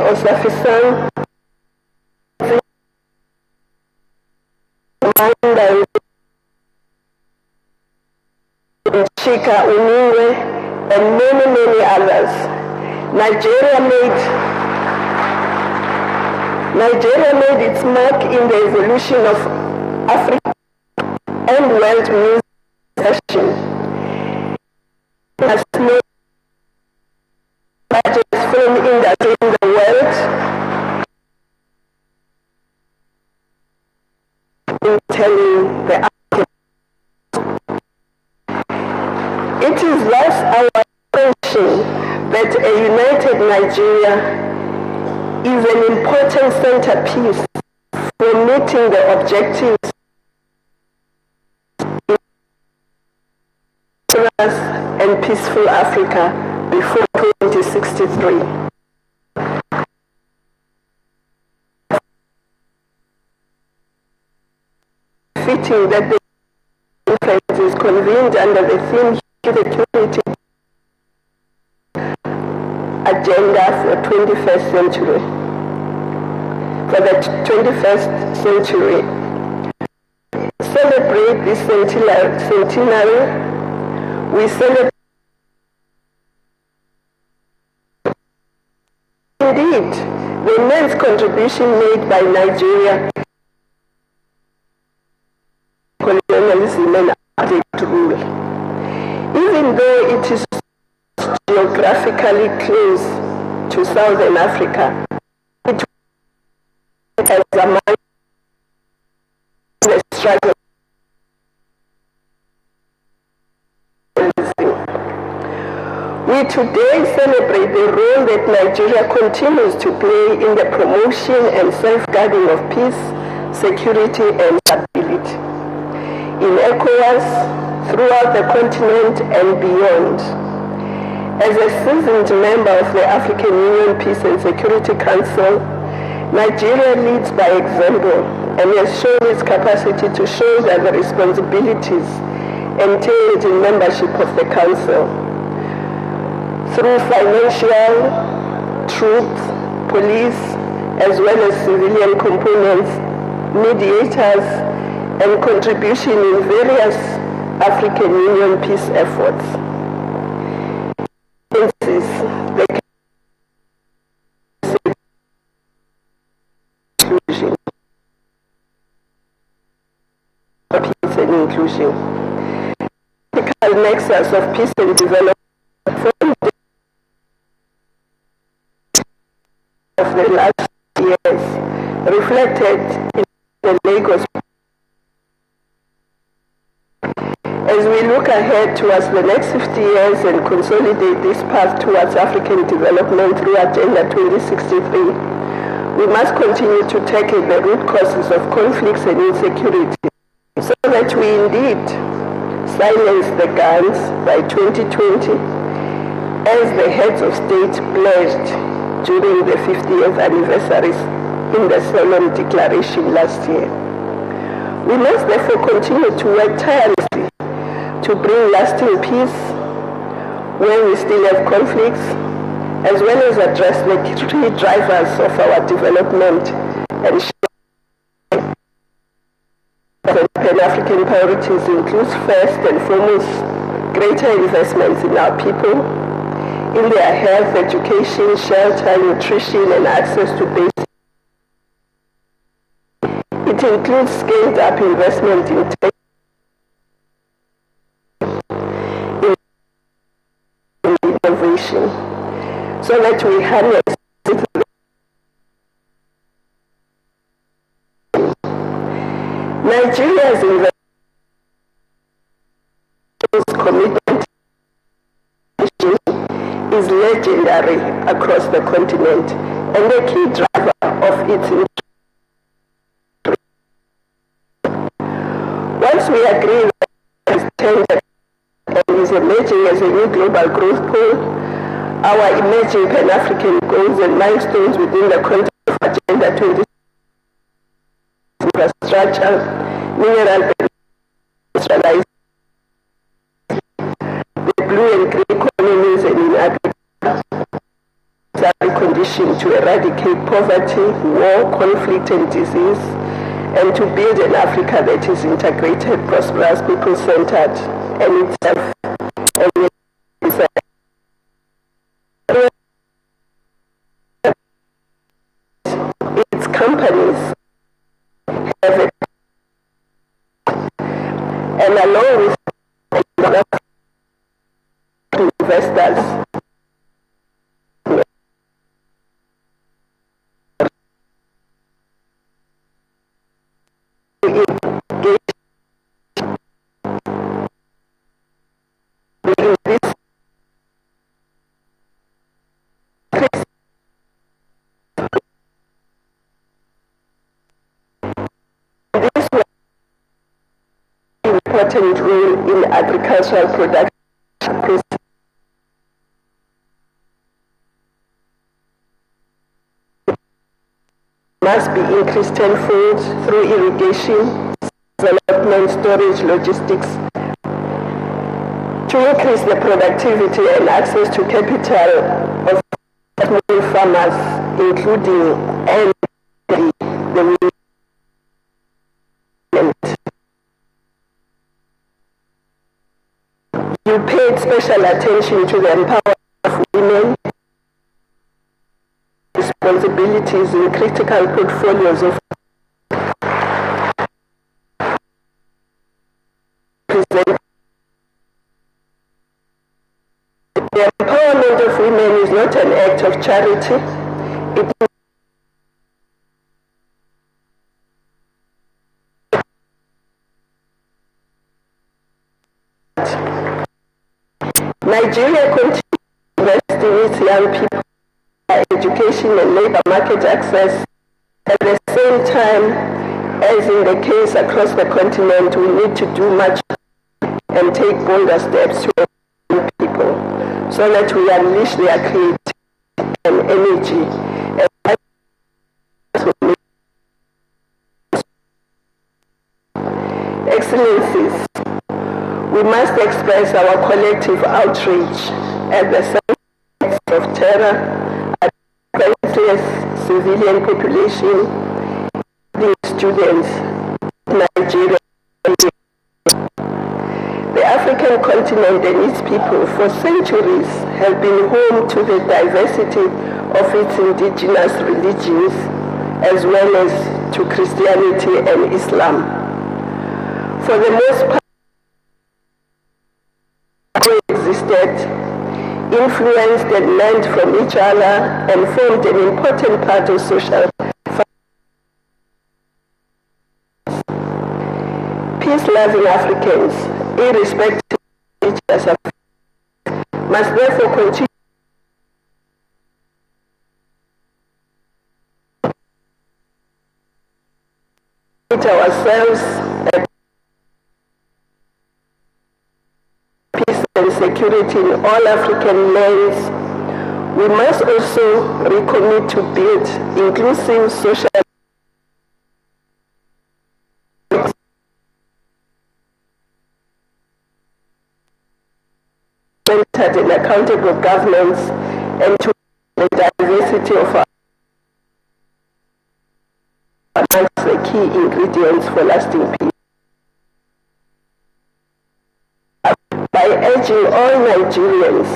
Osafisang, Chika Uningwe, and many others. Nigeria made its mark in the evolution of Africa and world music fashion. Has made the largest film industry in the world in telling the art. It is thus our intention that a united Nigeria is an important centerpiece for meeting the objectives and peaceful Africa before 2063. Fitting that the conference is convened under the theme Security Agenda for the 21st century. Celebrate this centenary. We celebrate indeed the immense contribution made by Nigeria colonialism and apartheid rule. Even though it is geographically close to Southern Africa, it has among the struggle. We today celebrate the role that Nigeria continues to play in the promotion and safeguarding of peace, security, and stability in ECOWAS, throughout the continent and beyond. As a seasoned member of the African Union Peace and Security Council, Nigeria leads by example and has shown its capacity to shoulder the responsibilities entailed in membership of the Council. Through financial, troops, police, as well as civilian components, mediators, and contribution in various African Union peace efforts. Peace and inclusion. The nexus of peace and development of the last years reflected in the Lagos. As we look ahead towards the next 50 years and consolidate this path towards African development through Agenda 2063, we must continue to tackle the root causes of conflicts and insecurity so that we indeed silence the guns by 2020 as the heads of state pledged during the 50th anniversaries in the solemn declaration last year. We must therefore continue to work tirelessly to bring lasting peace when we still have conflicts, as well as address the key drivers of our development and Pan-African priorities includes first and foremost greater investments in our people, in their health, education, shelter, nutrition, and access to basic. It includes scaled up investment in innovation, so that we harness Nigeria's commitment is legendary across the continent and the key driver of its interest. Once we agree that it is tender and is emerging as a new global growth pool, our emerging Pan-African goals and milestones within the context of Agenda 20 infrastructure, mineral industrialization, the blue and green economies, and in agriculture conditions mission to eradicate poverty, war, conflict, and disease, and to build an Africa that is integrated, prosperous, people-centered, and itself its companies have it, and along with investors, important role in agricultural production must be increased tenfold through irrigation, development, storage, logistics, to increase the productivity and access to capital of small farmers, including and the women. You paid special attention to the empowerment of women, responsibilities in critical portfolios of the empowerment of women is not an act of charity. It is Nigeria continues to invest in its young people, education and labor market access. At the same time, as in the case across the continent, we need to do much and take bolder steps to empower people so that we unleash their creativity and energy. Excellencies, we must express our collective outrage at the sense of terror at the defenseless civilian population, including students, Nigeria. The African continent and its people for centuries have been home to the diversity of its indigenous religions as well as to Christianity and Islam. For the most part, coexisted, influenced and learned from each other, and formed an important part of social peace-loving Africans, irrespective of each other, must therefore continue ourselves at peace and security in all African lands. We must also recommit to build inclusive social centered and accountable governments and to the diversity of our amongst the key ingredients for lasting peace. By urging all Nigerians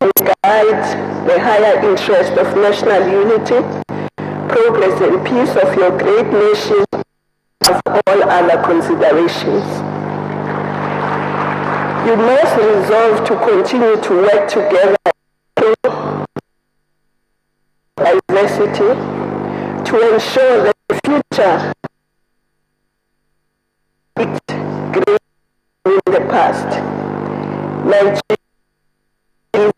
to guide the higher interest of national unity, progress and peace of your great nation of all other considerations. You must resolve to continue to work together diversity to ensure that the future is great in the past. Nigeria is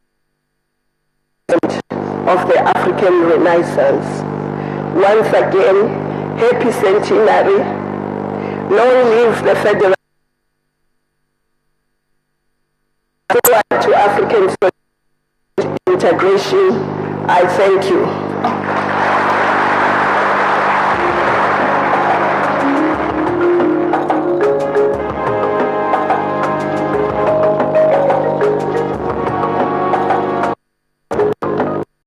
of the African Renaissance. Once again, happy Centenary. Long live the Federal to African integration. I thank you.